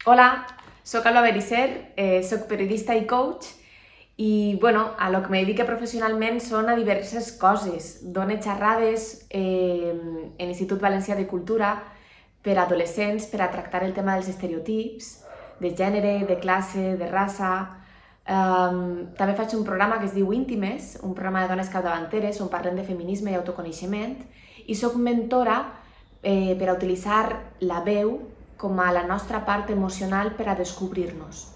Hola, soc Alba Berisser, soc periodista i coach i a lo que me dedique professionalment són a diverses coses. Dono xerrades en l'Institut Valencià de Cultura per a adolescents per a tractar el tema dels estereotips, de gènere, de classe, de raça. També faig un programa que es diu Íntimes, un programa de dones capdavanteres on parlem de feminisme i autoconeixement, i soc mentora per a utilitzar la veu com a la nostra part emocional per a descobrir-nos.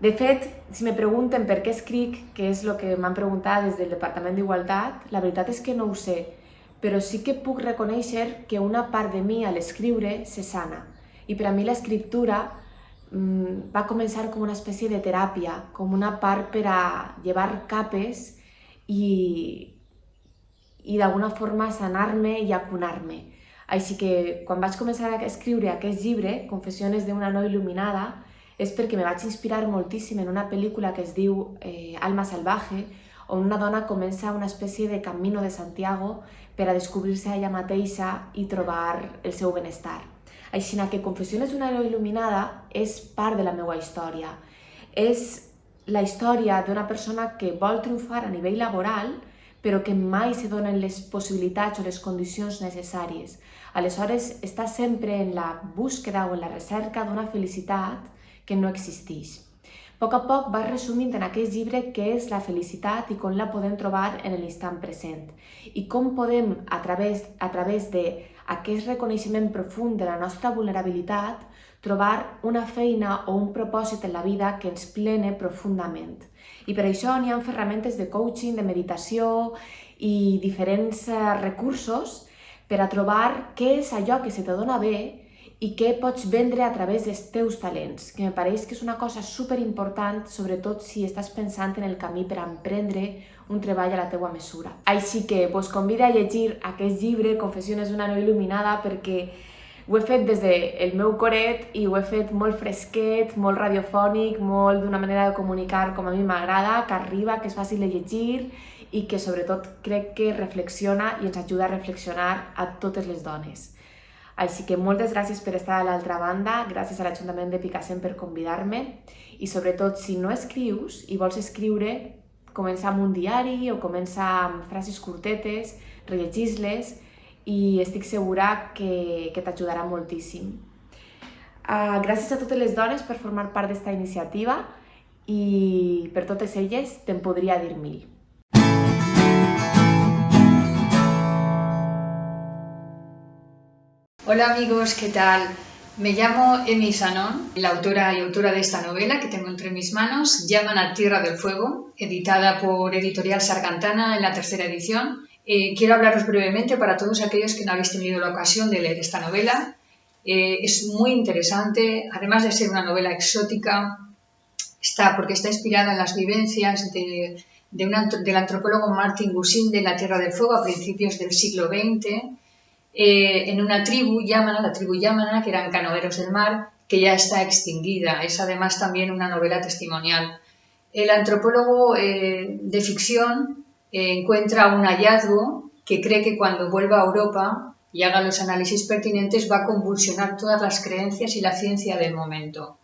De fet, si me pregunten per què escric, que és el que m'han preguntat des del Departament d'Igualtat, la veritat és que no ho sé, però sí que puc reconèixer que una part de mi a l'escriure se sana. I per a mi l'escriptura va començar com una espècie de teràpia, com una part per a llevar capes i d'alguna forma sanar-me i acunar-me. Així que quan vaig començar a escriure aquest llibre, Confessiones d'una no il·luminada, és perquè me vaig inspirar moltíssim en una pel·lícula que es diu Alma Salvaje, on una dona comença una espècie de camino de Santiago per a descobrir-se a ella mateixa i trobar el seu benestar. Així que Confessiones d'una no il·luminada és part de la meva història. És la història d'una persona que vol triomfar a nivell laboral, però que mai se donen les possibilitats o les condicions necessàries. Aleshores, està sempre en la búsqueda o en la recerca d'una felicitat que no existeix. A poc vaig resumint en aquest llibre què és la felicitat i com la podem trobar en l'instant present i com podem, a través d'aquest reconeixement profund de la nostra vulnerabilitat, trobar una feina o un propòsit en la vida que ens plene profundament. I per això n'hi ha ferramentes de coaching, de meditació i diferents recursos per a trobar què és allò que se te dona bé i què pots vendre a través dels teus talents, que me pareix que és una cosa superimportant, sobretot si estàs pensant en el camí per a emprendre un treball a la teua mesura. Així que vos convido a llegir aquest llibre, Confessiones d'una no il·luminada, perquè ho he fet des del meu coret i ho he fet molt fresquet, molt radiofònic, molt d'una manera de comunicar com a mi m'agrada, que arriba, que és fàcil de llegir i que sobretot crec que reflexiona i ens ajuda a reflexionar a totes les dones. Així que moltes gràcies per estar a l'altra banda, gràcies a l'Ajuntament de Picassent per convidar-me i sobretot si no escrius i vols escriure, comença amb un diari o comença amb frases curtetes, rellegis-les i estic segura que t'ajudarà moltíssim. Gràcies a totes les dones per formar part d'esta iniciativa i per totes elles te'n podria dir mil. Hola amigos, ¿qué tal? Me llamo Emi Sanón, la autora y autora de esta novela que tengo entre mis manos, Llaman a Tierra del Fuego, editada por Editorial Sargantana en la 3ª edición. Quiero hablaros brevemente para todos aquellos que no habéis tenido la ocasión de leer esta novela. Es muy interesante, además de ser una novela exótica, porque está inspirada en las vivencias del antropólogo Martin Gusin de la Tierra del Fuego a principios del siglo XX, en una tribu, la tribu Yamana, que eran canoeros del mar, que ya está extinguida. Es además también una novela testimonial. El antropólogo de ficción encuentra un hallazgo que cree que cuando vuelva a Europa y haga los análisis pertinentes va a convulsionar todas las creencias y la ciencia del momento.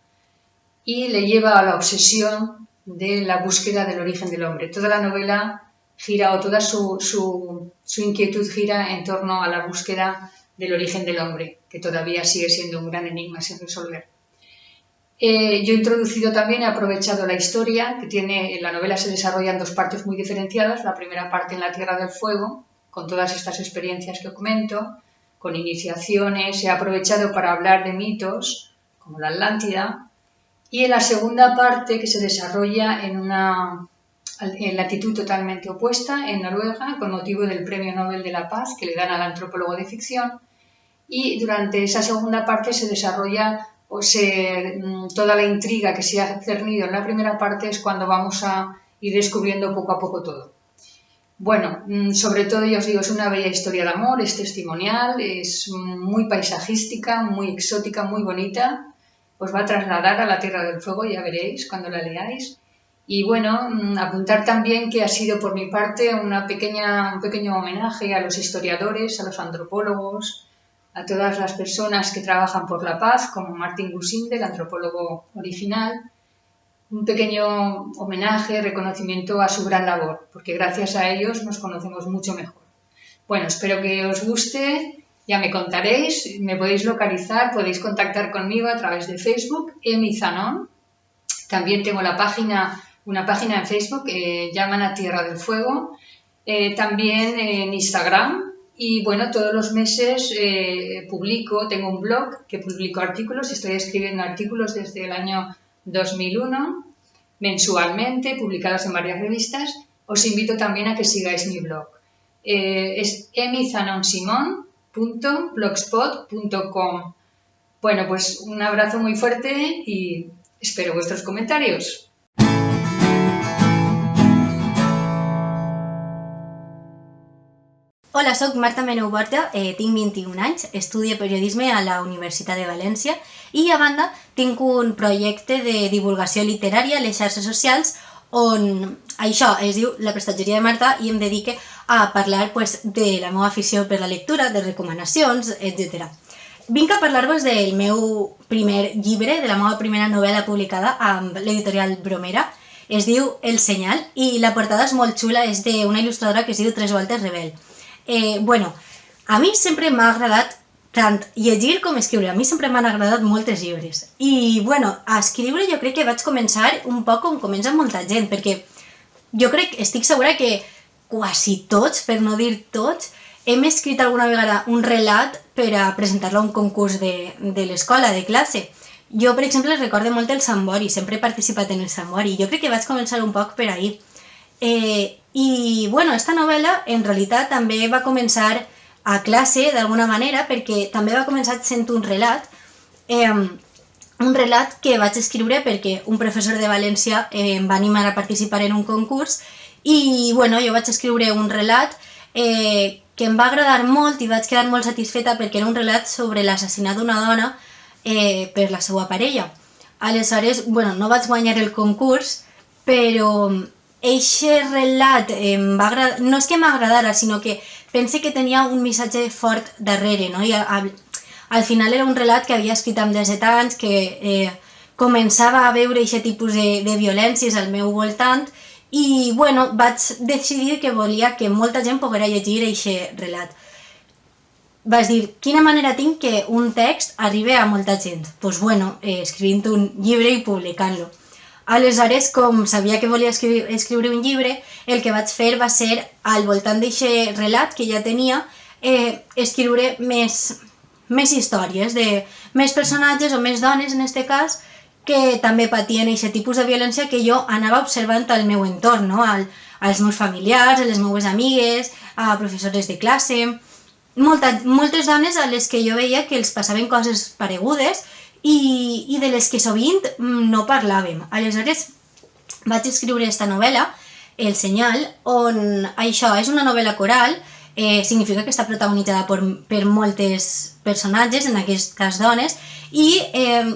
Y le lleva a la obsesión de la búsqueda del origen del hombre. Toda la novela gira, o toda su inquietud gira en torno a la búsqueda del origen del hombre, que todavía sigue siendo un gran enigma sin resolver. Yo he introducido también, he aprovechado la historia, que tiene, en la novela se desarrolla en 2 partes muy diferenciadas. La primera parte en la Tierra del Fuego, con todas estas experiencias que comento, con iniciaciones, he aprovechado para hablar de mitos, como la Atlántida, y en la segunda parte, que se desarrolla en latitud totalmente opuesta, en Noruega, con motivo del Premio Nobel de la Paz que le dan al antropólogo de ficción, y durante esa segunda parte se desarrolla toda la intriga que se ha cernido en la primera parte, es cuando vamos a ir descubriendo poco a poco todo. Bueno, sobre todo ya os digo, es una bella historia de amor, es testimonial, es muy paisajística, muy exótica, muy bonita, os va a trasladar a la Tierra del Fuego, ya veréis cuando la leáis. Y bueno, apuntar también que ha sido por mi parte un pequeño homenaje a los historiadores, a los antropólogos, a todas las personas que trabajan por la paz, como Martin Gusinde, el antropólogo original, un pequeño homenaje, reconocimiento a su gran labor, porque gracias a ellos nos conocemos mucho mejor. Bueno, espero que os guste, ya me contaréis, me podéis localizar, podéis contactar conmigo a través de Facebook, Emi Zanon. También tengo una página en Facebook, llaman a Tierra del Fuego, también en Instagram. Y bueno, todos los meses tengo un blog que publico artículos, estoy escribiendo artículos desde el año 2001, mensualmente, publicados en varias revistas. Os invito también a que sigáis mi blog. Es emizanonsimon.blogspot.com. Bueno, pues un abrazo muy fuerte y espero vuestros comentarios. Hola, soc Marta Meneu-Borja, tinc 21 anys, estudio periodisme a la Universitat de València i, a banda, tinc un projecte de divulgació literària a les xarxes socials on això es diu La Prestatgeria de Marta i em dedique a parlar de la meva afició per la lectura, de recomanacions, etc. Vinc a parlar-vos del meu primer llibre, de la meva primera novel·la publicada amb l'editorial Bromera. Es diu El Senyal i la portada és molt xula, és d'una il·lustradora que es diu Tres Voltes Rebel. A mi sempre m'ha agradat tant llegir com escriure. A mi sempre m'han agradat moltes llibres. I, a escriure jo crec que vaig començar un poc com comença molta gent, perquè jo estic segura que quasi tots, per no dir tots, hem escrit alguna vegada un relat per a presentar-lo a un concurs de l'escola, de classe. Jo, per exemple, recordo molt el Sambori, sempre he participat en el Sambori. Jo crec que vaig començar un poc per ahir. I, esta novel·la, en realitat, també va començar a classe, d'alguna manera, perquè també va començar sent un relat que vaig escriure perquè un professor de València em va animar a participar en un concurs i, jo vaig escriure un relat que em va agradar molt i vaig quedar molt satisfeta perquè era un relat sobre l'assassinat d'una dona per la seva parella. Aleshores, no vaig guanyar el concurs, però aquest relat no és que m'agradara, sinó que pense que tenia un missatge fort darrere, no? I al final era un relat que havia escrit amb 17 anys, que començava a veure aquest tipus de violències al meu voltant i, vaig decidir que volia que molta gent poguera llegir aquest relat. Vaig dir, quina manera tinc que un text arribi a molta gent? Doncs, escrivint un llibre i publicant-lo. Aleshores, com sabia que volia escriure un llibre, el que vaig fer va ser, al voltant d'aquest relat que ja tenia, escriure més històries, de més personatges o més dones, en aquest cas, que també patien aquest tipus de violència que jo anava observant al meu entorn, no? Als meus familiars, a les meves amigues, a professores de classe. Moltes dones a les que jo veia que els passaven coses paregudes i de les que sovint no parlàvem. Aleshores vaig escriure aquesta novel·la, El Senyal, on això és una novel·la coral, significa que està protagonitzada per moltes personatges, en aquest cas dones, i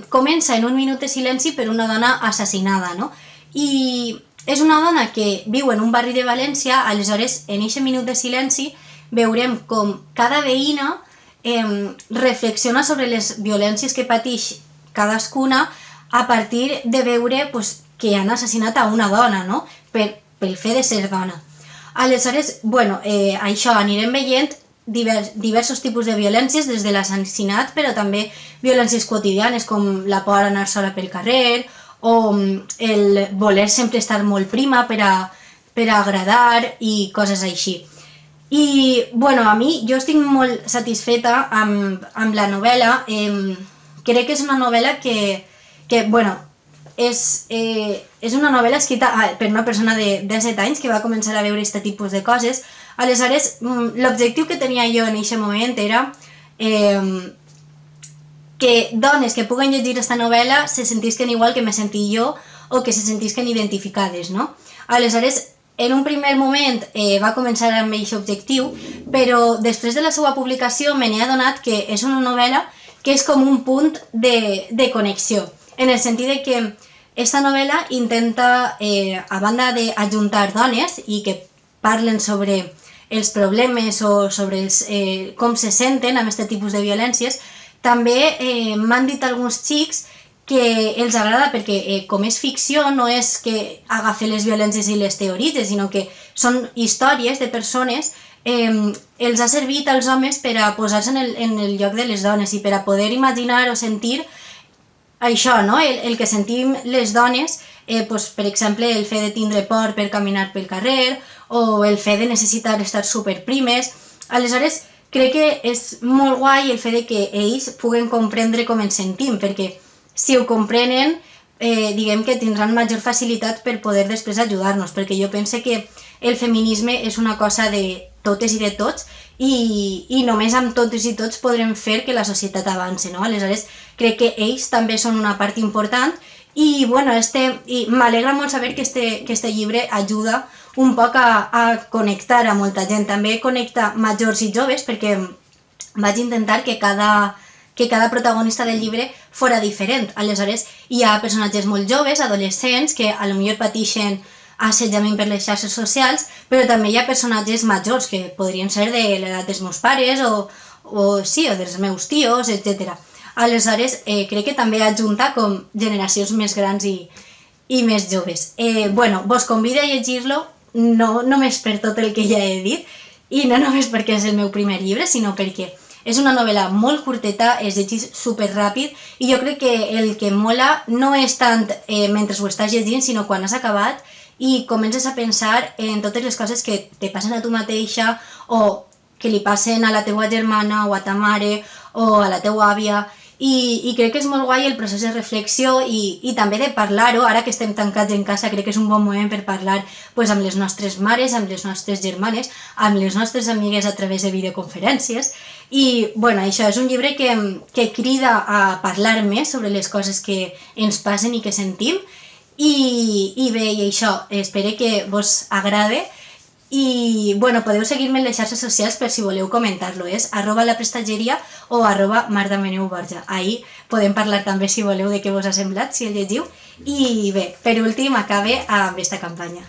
comença en un minut de silenci per una dona assassinada, no? I és una dona que viu en un barri de València, aleshores en aquest minut de silenci veurem com cada veïna reflexiona sobre les violències que pateix cadascuna a partir de veure que han assassinat a una dona, no? Pel fet de ser dona. Aleshores, això anirem veient diversos tipus de violències, des de l'assassinat, però també violències quotidianes, com la por a anar sola pel carrer, o el voler sempre estar molt prima per a agradar i coses així. I, a mi, jo estic molt satisfeta amb la novel·la. Crec que és una novel·la que és una novel·la escrita per una persona de 17 anys que va començar a veure aquest tipus de coses. Aleshores, l'objectiu que tenia jo en aquest moment era que dones que puguen llegir aquesta novel·la se sentisquen igual que me sentí jo o que se sentisquen identificades, no? Aleshores, en un primer moment va començar amb aquest objectiu, però després de la seva publicació me n'he adonat que és una novel·la que és com un punt de connexió, en el sentit que aquesta novel·la intenta, a banda d'ajuntar dones i que parlen sobre els problemes o sobre com se senten amb aquest tipus de violències, també m'han dit alguns xics que els agrada perquè com és ficció no és que agafe les violències i les teoritze, sinó que són històries de persones, els ha servit als homes per a posar-se en el lloc de les dones i per a poder imaginar o sentir això, no? El que sentim les dones, per exemple, el fet de tindre por per caminar pel carrer o el fet de necessitar estar superprimes. Aleshores, crec que és molt guai el fet de que ells puguen comprendre com ens sentim, perquè si ho comprenen, diguem que tindran major facilitat per poder després ajudar-nos, perquè jo penso que el feminisme és una cosa de totes i de tots i només amb totes i tots podrem fer que la societat avance, no? Aleshores, crec que ells també són una part important i m'alegra molt saber que este llibre ajuda un poc a connectar a molta gent. També connecta majors i joves perquè vaig intentar que cada protagonista del llibre fora diferent. Aleshores, hi ha personatges molt joves, adolescents, que a lo millor pateixen assetjament per les xarxes socials, però també hi ha personatges majors que podrien ser de l'edat dels meus pares o dels meus tios, etc. Aleshores, crec que també ajunta com generacions més grans i més joves. Vos convido a llegir-lo, no només per tot el que ja he dit, i no només perquè és el meu primer llibre, sinó perquè és una novel·la molt curteta, es llegeix superràpid i jo crec que el que mola no és tant mentre ho estàs llegint, sinó quan has acabat i comences a pensar en totes les coses que te passen a tu mateixa o que li passen a la teua germana o a ta mare o a la teua àvia i crec que és molt guai el procés de reflexió i també de parlar-ho. Ara que estem tancats en casa crec que és un bon moment per parlar amb les nostres mares, amb les nostres germanes, amb les nostres amigues a través de videoconferències i això és un llibre que crida a parlar més sobre les coses que ens passen i que sentim i bé, i això, espero que vos agrade i podeu seguir-me en les xarxes socials per si voleu comentar-lo, és @laprestatgeria o @mardameneuborja. Ahí podem parlar també si voleu de què vos ha semblat, si el llegiu. I bé, per últim acabe amb aquesta campanya.